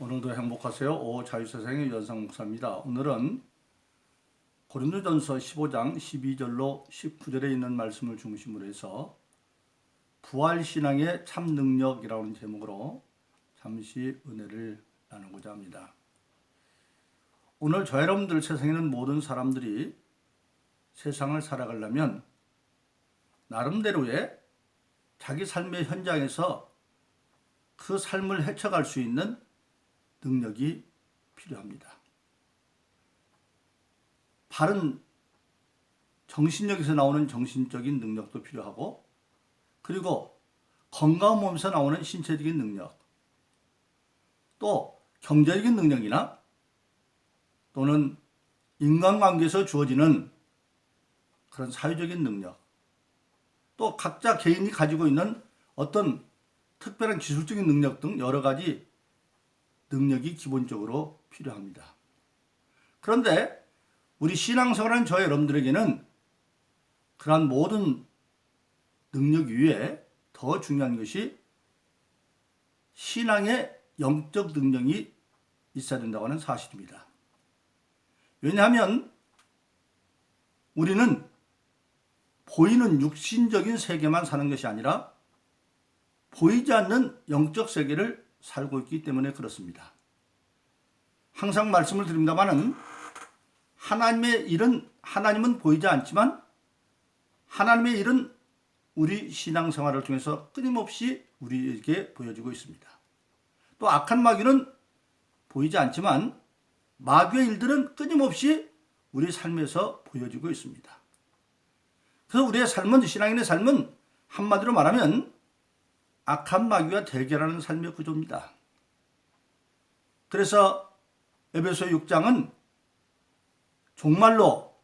오늘도 행복하세요. 자유세상의 유현상 목사입니다. 오늘은 고린도전서 15장 12절로 19절에 있는 말씀을 중심으로 해서 부활신앙의 참 능력이라고 하는 제목으로 잠시 은혜를 나누고자 합니다. 오늘 저 여러분들 세상에 있는 모든 사람들이 세상을 살아가려면 나름대로의 자기 삶의 현장에서 그 삶을 헤쳐갈 수 있는 능력이 필요합니다. 바른 정신력에서 나오는 정신적인 능력도 필요하고, 그리고 건강한 몸에서 나오는 신체적인 능력, 또 경제적인 능력이나 또는 인간관계에서 주어지는 그런 사회적인 능력, 또 각자 개인이 가지고 있는 어떤 특별한 기술적인 능력 등 여러 가지 능력이 기본적으로 필요합니다. 그런데 우리 신앙생활하는 저 여러분들에게는 그러한 모든 능력 위에 더 중요한 것이 신앙의 영적 능력이 있어야 된다고 하는 사실입니다. 왜냐하면 우리는 보이는 육신적인 세계만 사는 것이 아니라 보이지 않는 영적 세계를 살고 있기 때문에 그렇습니다. 항상 말씀을 드립니다마는 하나님의 일은 하나님은 보이지 않지만 하나님의 일은 우리 신앙생활을 통해서 끊임없이 우리에게 보여주고 있습니다. 또 악한 마귀는 보이지 않지만 마귀의 일들은 끊임없이 우리 삶에서 보여주고 있습니다. 그래서 우리의 삶은, 신앙인의 삶은 한마디로 말하면 악한 마귀와 대결하는 삶의 구조입니다. 그래서 에베소 6장은 정말로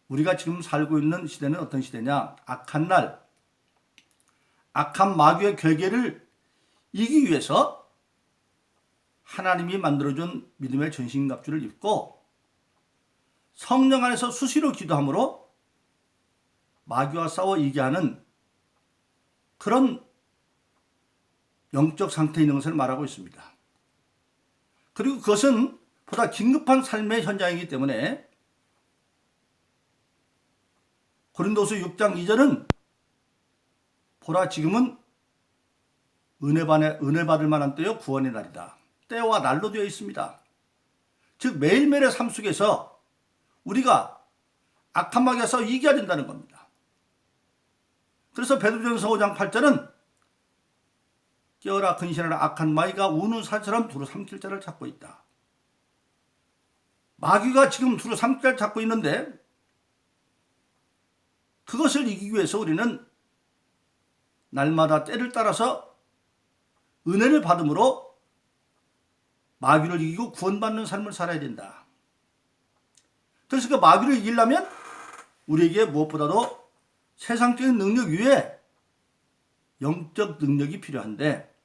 우리가 지금 살고 있는 시대는 어떤 시대냐? 악한 날, 악한 마귀의 괴계를 이기기 위해서 하나님이 만들어준 믿음의 전신갑주를 입고 성령 안에서 수시로 기도함으로 마귀와 싸워 이기게 하는 그런 영적 상태에 있는 것을 말하고 있습니다. 그리고 그것은 보다 긴급한 삶의 현장이기 때문에 고린도서 6장 2절은 보라 지금은 은혜 받을 만한 때요 구원의 날이다. 때와 날로 되어 있습니다. 즉 매일매일의 삶 속에서 우리가 악한 마귀와 싸워 이겨야 된다는 겁니다. 그래서 베드로전서 5장 8절은 깨어라 근신하라 악한 마귀가 우는 사처럼 두루 삼킬 자를 찾고 있다. 마귀가 지금 두루 삼킬 자를 찾고 있는데 그것을 이기기 위해서 우리는 날마다 때를 따라서 은혜를 받음으로 마귀를 이기고 구원받는 삶을 살아야 된다. 그래서 그 마귀를 이기려면 우리에게 무엇보다도 세상적인 능력 위에 영적 능력이 필요한데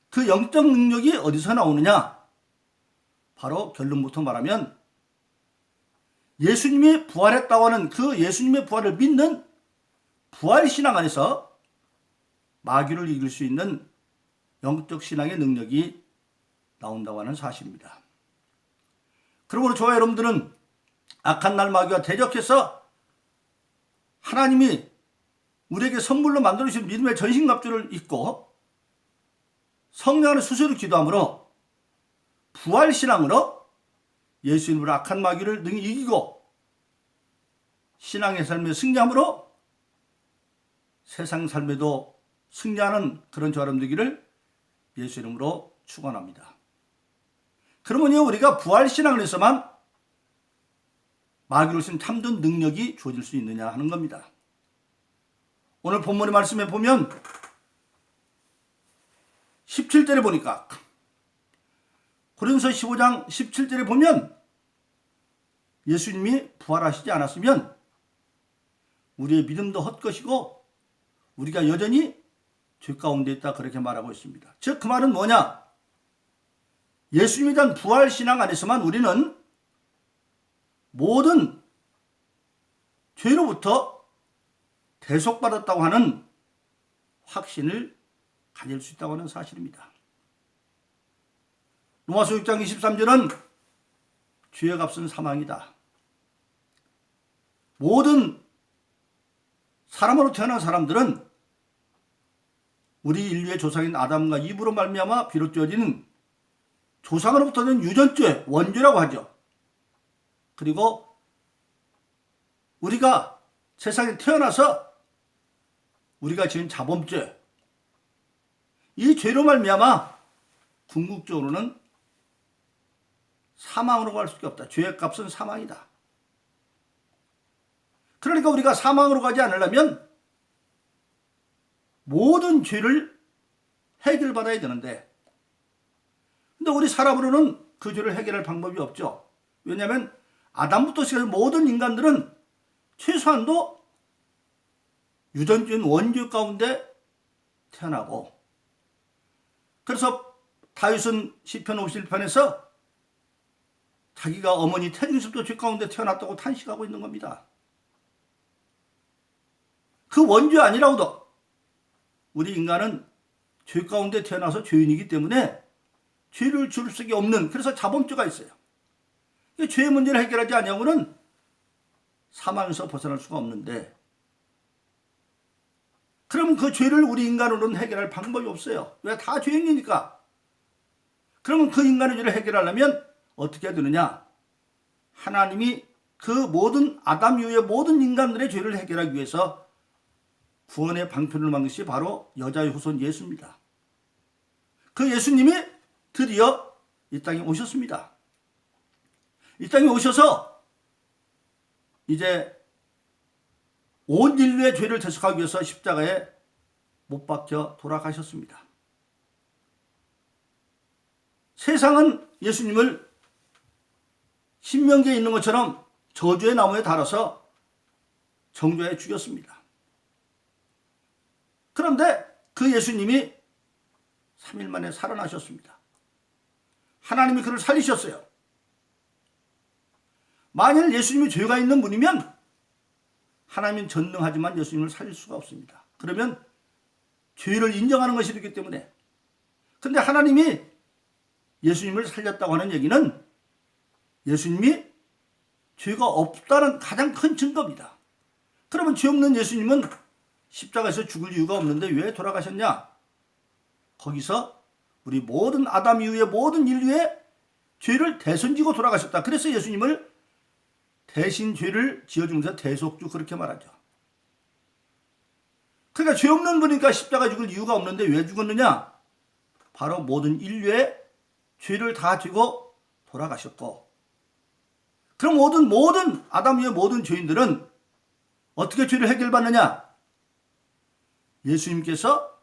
그 영적 능력이 어디서 나오느냐? 바로 결론부터 말하면 예수님이 부활했다고 하는 그 예수님의 부활을 믿는 부활신앙 안에서 마귀를 이길 수 있는 영적 신앙의 능력이 나온다고 하는 사실입니다. 그러므로 저와 여러분들은 악한 날 마귀와 대적해서 하나님이 우리에게 선물로 만들어주신 믿음의 전신갑주를 입고 성령의 수시로 기도함으로 부활신앙으로 예수님으로 악한 마귀를 능히 이기고 신앙의 삶에 승리함으로 세상 삶에도 승리하는 그런 저와 여러분 되기를 예수 이름으로 축원합니다. 그러면 우리가 부활신앙을 해서만 마귀를 쓴 참된 능력이 주어질 수 있느냐 하는 겁니다. 오늘 본문의 말씀에 보면 17절에 보니까 고린도서 15장 17절에 보면 예수님이 부활하시지 않았으면 우리의 믿음도 헛것이고 우리가 여전히 죄 가운데 있다 그렇게 말하고 있습니다. 즉 그 말은 뭐냐? 예수님에 대한 부활신앙 안에서만 우리는 모든 죄로부터 대속받았다고 하는 확신을 가질 수 있다고 하는 사실입니다. 로마서 6장 23절은 죄의 값은 사망이다. 모든 사람으로 태어난 사람들은 우리 인류의 조상인 아담과 이브로 말미암아 비롯되어지는 조상으로부터는 유전죄, 원죄라고 하죠. 그리고 우리가 세상에 태어나서 우리가 지은 자범죄, 이 죄로 말미암아 궁극적으로는 사망으로 갈 수밖에 없다. 죄의 값은 사망이다. 그러니까 우리가 사망으로 가지 않으려면 모든 죄를 해결받아야 되는데, 근데 우리 사람으로는 그 죄를 해결할 방법이 없죠. 왜냐하면 아담부터 시작해서 모든 인간들은 최소한도 유전적인 원죄 가운데 태어나고, 그래서 다윗은 시편 51편에서 자기가 어머니 태중에서부터 죄 가운데 태어났다고 탄식하고 있는 겁니다. 그 원죄 아니라고도 우리 인간은 죄 가운데 태어나서 죄인이기 때문에 죄를 지을 수가 없는, 그래서 자범죄가 있어요. 죄의 문제를 해결하지 않으면은 사망에서 벗어날 수가 없는데, 그러면 그 죄를 우리 인간으로는 해결할 방법이 없어요. 왜? 다 죄인이니까. 그러면 그 인간의 죄를 해결하려면 어떻게 해야 되느냐? 하나님이 그 모든 아담 이후의 모든 인간들의 죄를 해결하기 위해서 구원의 방편을 만든 것이 바로 여자의 후손 예수입니다. 그 예수님이 드디어 이 땅에 오셨습니다. 이 땅에 오셔서 이제 온 인류의 죄를 대속하기 위해서 십자가에 못 박혀 돌아가셨습니다. 세상은 예수님을 신명기에 있는 것처럼 저주의 나무에 달아서 정죄해 죽였습니다. 그런데 그 예수님이 3일 만에 살아나셨습니다. 하나님이 그를 살리셨어요. 만일 예수님이 죄가 있는 분이면 하나님은 전능하지만 예수님을 살릴 수가 없습니다. 그러면 죄를 인정하는 것이기 때문에. 그런데 하나님이 예수님을 살렸다고 하는 얘기는 예수님이 죄가 없다는 가장 큰 증거입니다. 그러면 죄 없는 예수님은 십자가에서 죽을 이유가 없는데 왜 돌아가셨냐? 거기서 우리 모든 아담 이후의 모든 인류의 죄를 대선지고 돌아가셨다. 그래서 예수님을 대신 죄를 지어주면서 대속주 그렇게 말하죠. 그러니까 죄 없는 분이니까 십자가 죽을 이유가 없는데 왜 죽었느냐? 바로 모든 인류의 죄를 다 지고 돌아가셨고, 그럼 모든 아담 이후의 모든 죄인들은 어떻게 죄를 해결받느냐? 예수님께서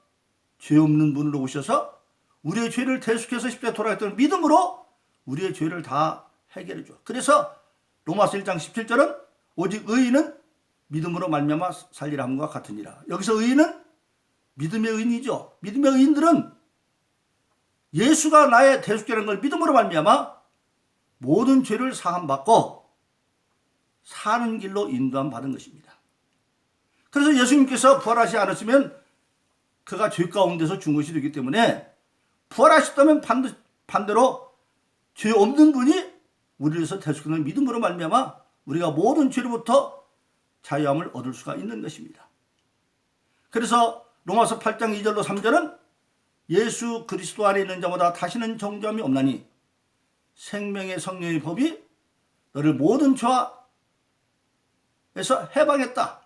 죄 없는 분으로 오셔서 우리의 죄를 대속해서 십자가에 돌아갔다는 믿음으로 우리의 죄를 다 해결해 줘. 그래서 로마서 1장 17절은 오직 의인은 믿음으로 말미암아 살리라 함과 같으니라. 여기서 의인은 믿음의 의인이죠. 믿음의 의인들은 예수가 나의 대속자라는 걸 믿음으로 말미암아 모든 죄를 사함받고 사는 길로 인도함 받은 것입니다. 그래서 예수님께서 부활하지 않았으면 그가 죄 가운데서 죽은 것이 되기 때문에 부활하셨다면 반대로 죄 없는 분이 우리를 위해서 대속하는 믿음으로 말미암아 우리가 모든 죄로부터 자유함을 얻을 수가 있는 것입니다. 그래서 로마서 8장 2절로 3절은 예수 그리스도 안에 있는 자보다 다시는 정죄함이 없나니 생명의 성령의 법이 너를 모든 죄에서 해방했다.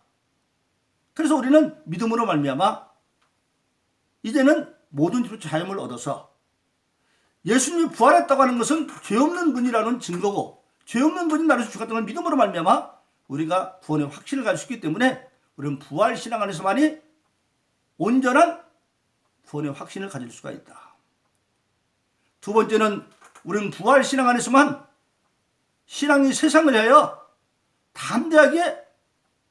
그래서 우리는 믿음으로 말미암아 이제는 모든 죄로 자유함을 얻어서 예수님이 부활했다고 하는 것은 죄 없는 분이라는 증거고, 죄 없는 분이 나를 죽었다는 믿음으로 말미암아 우리가 구원의 확신을 가질 수 있기 때문에 우리는 부활 신앙 안에서만이 온전한 구원의 확신을 가질 수가 있다. 두 번째는 우리는 부활 신앙 안에서만 신앙이 세상을 위하여 담대하게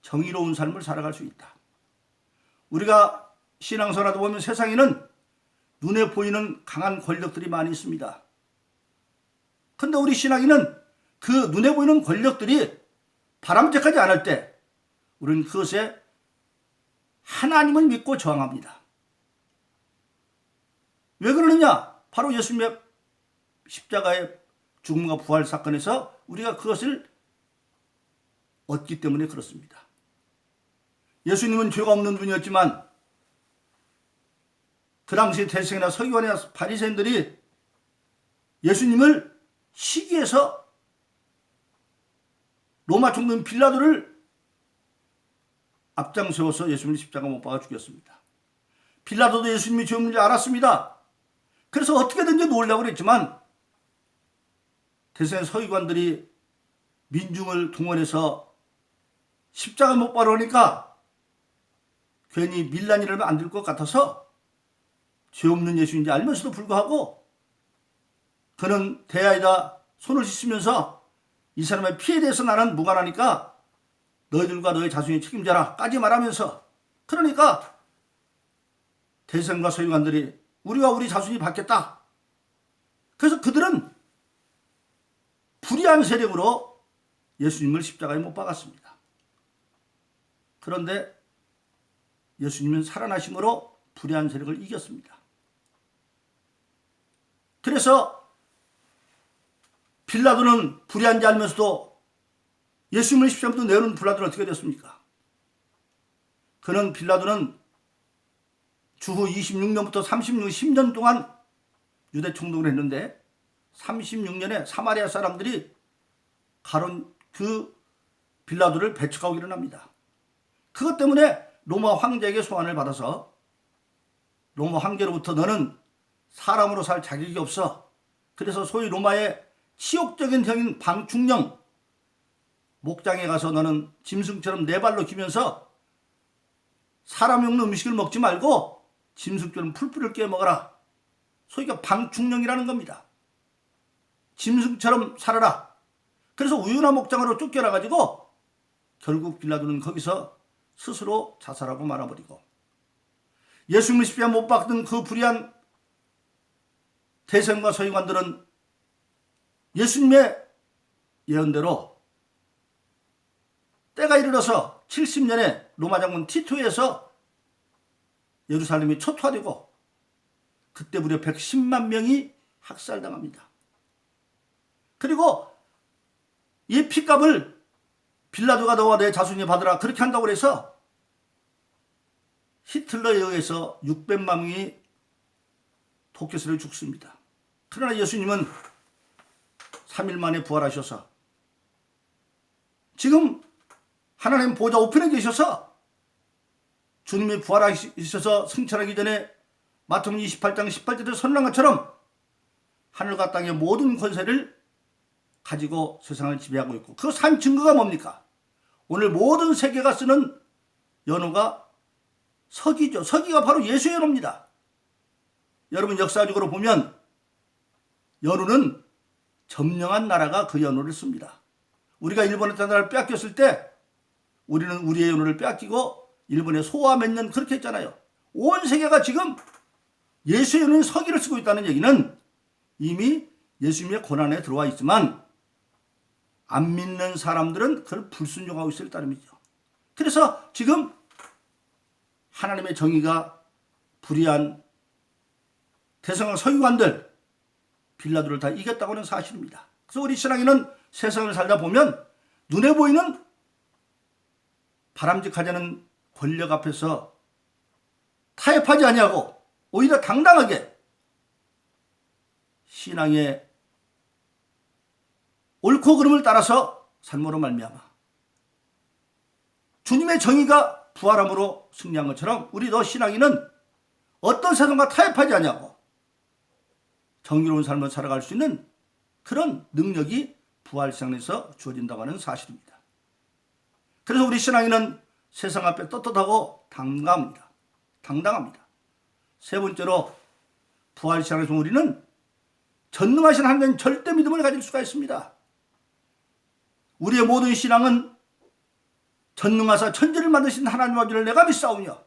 정의로운 삶을 살아갈 수 있다. 우리가 신앙생활하다 보면 세상에는 눈에 보이는 강한 권력들이 많이 있습니다. 그런데 우리 신앙인은 그 눈에 보이는 권력들이 바람직하지 않을 때 우리는 그것에 하나님을 믿고 저항합니다. 왜 그러느냐? 바로 예수님의 십자가의 죽음과 부활 사건에서 우리가 그것을 얻기 때문에 그렇습니다. 예수님은 죄가 없는 분이었지만 그 당시 대제사장이나 서기관이나 바리새인들이 예수님을 시기해서 로마 총독 빌라도를 앞장세워서 예수님을 십자가 못 박아 죽였습니다. 빌라도도 예수님이 죄 없는 줄 알았습니다. 그래서 어떻게든지 놓으려고 했지만 대제사장 서기관들이 민중을 동원해서 십자가 못 박으니까 괜히 밀란이를 만들 것 같아서 죄 없는 예수인지 알면서도 불구하고 그는 대야에다 손을 씻으면서 이 사람의 피해에 대해서 나는 무관하니까 너희들과 너희 자손이 책임져라 까지 말하면서, 그러니까 대제사장과 서기관들이 우리와 우리 자손이 받겠다. 그래서 그들은 불의한 세력으로 예수님을 십자가에 못 박았습니다. 그런데 예수님은 살아나심으로 불의한 세력을 이겼습니다. 그래서 빌라도는 불의한지 알면서도 예수님을 십자가부터 내놓은 빌라도는 어떻게 됐습니까? 빌라도는 주후 26년부터 10년 동안 유대 총독을 했는데 36년에 사마리아 사람들이 가론 그 빌라도를 배척하고 일어납니다. 그것 때문에 로마 황제에게 소환을 받아서 로마 황제로부터 너는 사람으로 살 자격이 없어. 그래서 소위 로마의 치욕적인 형인 방충령, 목장에 가서 너는 짐승처럼 네 발로 기면서 사람이 먹는 음식을 먹지 말고 짐승처럼 풀뿌리를 깨먹어라. 소위가 방충령이라는 겁니다. 짐승처럼 살아라. 그래서 우유나 목장으로 쫓겨나가지고 결국 빌라도는 거기서 스스로 자살하고 말아버리고, 예수님을 십자가에 못 박던 그 불의한 대제사장과 서기관들은 예수님의 예언대로 때가 이르러서 70년에 로마 장군 티토에서 예루살렘이 초토화되고 그때 무려 110만 명이 학살당합니다. 그리고 이 핏값을 빌라도가 너와 내 자손이 받으라 그렇게 한다고 해서 히틀러에 의해서 600만 명이 도끼살에 죽습니다. 그러나 예수님은 3일 만에 부활하셔서 지금 하나님 보좌 우편에 계셔서 주님이 부활하셔서 승천하기 전에 마태복음 28장 18절에 선언한 것처럼 하늘과 땅의 모든 권세를 가지고 세상을 지배하고 있고, 그 산 증거가 뭡니까? 오늘 모든 세계가 쓰는 연호가 서기죠. 서기가 바로 예수의 연호입니다. 여러분 역사적으로 보면 연호는 점령한 나라가 그 연호를 씁니다. 우리가 일본한테 나라를 빼앗겼을 때 우리는 우리의 연호를 빼앗기고 일본의 소화 몇 년 그렇게 했잖아요. 온 세계가 지금 예수의 연호인 서기를 쓰고 있다는 얘기는 이미 예수님의 고난에 들어와 있지만 안 믿는 사람들은 그걸 불순종하고 있을 따름이죠. 그래서 지금 하나님의 정의가 불의한 대성과 서기관들 빌라도를 다 이겼다고 하는 사실입니다. 그래서 우리 신앙인은 세상을 살다 보면 눈에 보이는 바람직하지 않은 권력 앞에서 타협하지 아니하고 오히려 당당하게 신앙의 옳고 그름을 따라서 삶으로 말미암아 주님의 정의가 부활함으로 승리한 것처럼 우리도 신앙인은 어떤 세상과 타협하지 아니하고 정의로운 삶을 살아갈 수 있는 그런 능력이 부활시장에서 주어진다고 하는 사실입니다. 그래서 우리 신앙인은 세상 앞에 떳떳하고 당당합니다. 세 번째로 부활시장에서 우리는 전능하신 하나님 절대 믿음을 가질 수가 있습니다. 우리의 모든 신앙은 전능하사 천지를 만드신 하나님의 아들을 내가 믿사오며,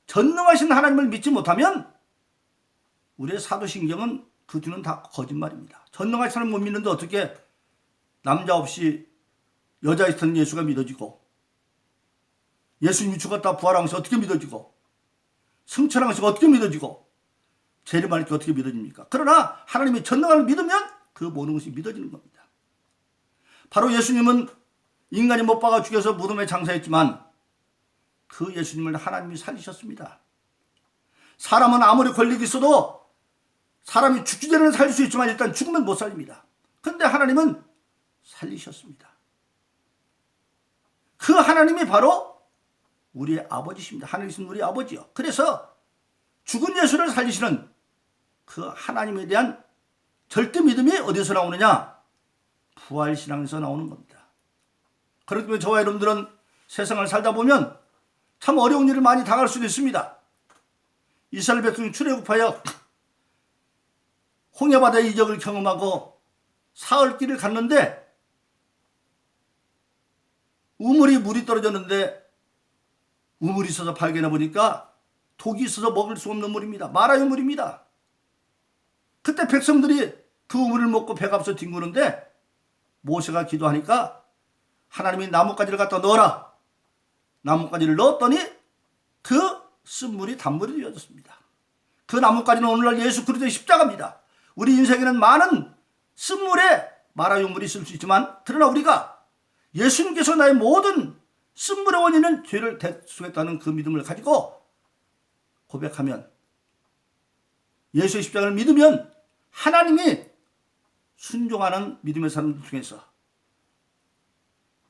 전능하신 하나님을 믿지 못하면 우리의 사도신경은 그 뒤는 다 거짓말입니다. 전능하신 하나님 못 믿는데 어떻게 남자 없이 여자 있던 예수가 믿어지고, 예수님이 죽었다 부활한 것이 어떻게 믿어지고, 승천한 것이 어떻게 믿어지고, 재림할 게 어떻게 믿어집니까? 그러나 하나님이 전능함을 믿으면 그 모든 것이 믿어지는 겁니다. 바로 예수님은 인간이 못 박아 죽여서 무덤에 장사했지만 그 예수님을 하나님이 살리셨습니다. 사람은 아무리 권력이 있어도 사람이 죽기 전에는 살릴 수 있지만 일단 죽으면 못 살립니다. 그런데 하나님은 살리셨습니다. 그 하나님이 바로 우리의 아버지십니다. 하늘이신 우리 아버지요. 그래서 죽은 예수를 살리시는 그 하나님에 대한 절대 믿음이 어디서 나오느냐? 부활신앙에서 나오는 겁니다. 그렇기 때문에 저와 여러분들은 세상을 살다 보면 참 어려운 일을 많이 당할 수도 있습니다. 이스라엘 백성이 출애굽하여 홍해바다의 이적을 경험하고 사흘길을 갔는데 우물이 물이 떨어졌는데 우물이 있어서 발견해 보니까 독이 있어서 먹을 수 없는 물입니다. 마라의 물입니다. 그때 백성들이 그 우물을 먹고 배가 없어 뒹구는데 모세가 기도하니까 하나님이 나뭇가지를 갖다 넣어라. 나뭇가지를 넣었더니 그 쓴물이 단물이 되어졌습니다. 그 나뭇가지는 오늘날 예수 그리스도의 십자가입니다. 우리 인생에는 많은 쓴물에 마라유물이 있을 수 있지만 그러나 우리가 예수님께서 나의 모든 쓴물의 원인은 죄를 대속했다는 그 믿음을 가지고 고백하면 예수의 십자가를 믿으면 하나님이 순종하는 믿음의 사람들 중에서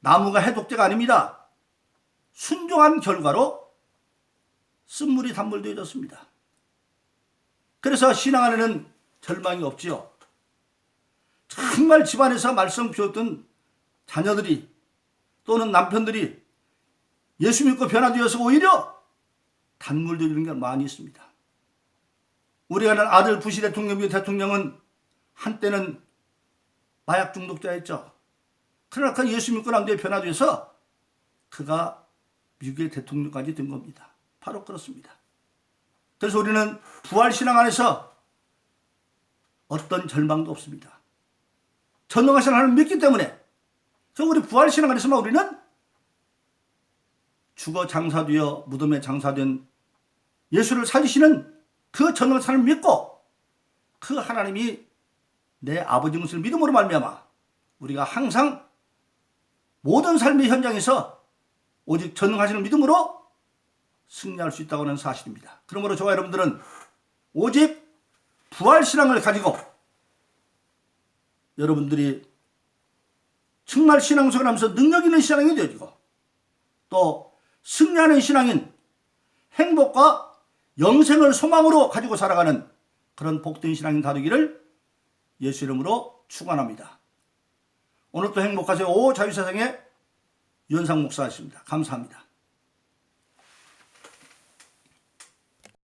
나무가 해독제가 아닙니다. 순종한 결과로 쓴물이 단물되어졌습니다. 그래서 신앙 안에는 절망이 없지요. 정말 집안에서 말씀 피웠던 자녀들이 또는 남편들이 예수 믿고 변화되어서 오히려 단물되어지는 게 많이 있습니다. 우리가 아는 아들 부시 대통령은 한때는 마약 중독자였죠. 그러나 그 예수 믿고 난 뒤에 변화돼서 그가 미국의 대통령까지 된 겁니다. 바로 그렇습니다. 그래서 우리는 부활신앙 안에서 어떤 절망도 없습니다. 전능하신 하나님을 믿기 때문에 그래서 우리 부활신앙 안에서만 우리는 죽어 장사되어 무덤에 장사된 예수를 살리시는 그 전능하신 하나님을 믿고 그 하나님이 내 아버지인 것을 믿음으로 말미암아 우리가 항상 모든 삶의 현장에서 오직 전능하시는 믿음으로 승리할 수 있다고 하는 사실입니다. 그러므로 저와 여러분들은 오직 부활신앙을 가지고 여러분들이 정말 신앙생활 하면서 능력 있는 신앙이 되어지고 또 승리하는 신앙인 행복과 영생을 소망으로 가지고 살아가는 그런 복된 신앙인 다루기를 예수 이름으로 축원합니다. 오늘도 행복하세요. 오 자유세상의 유현상 목사였습니다. 감사합니다.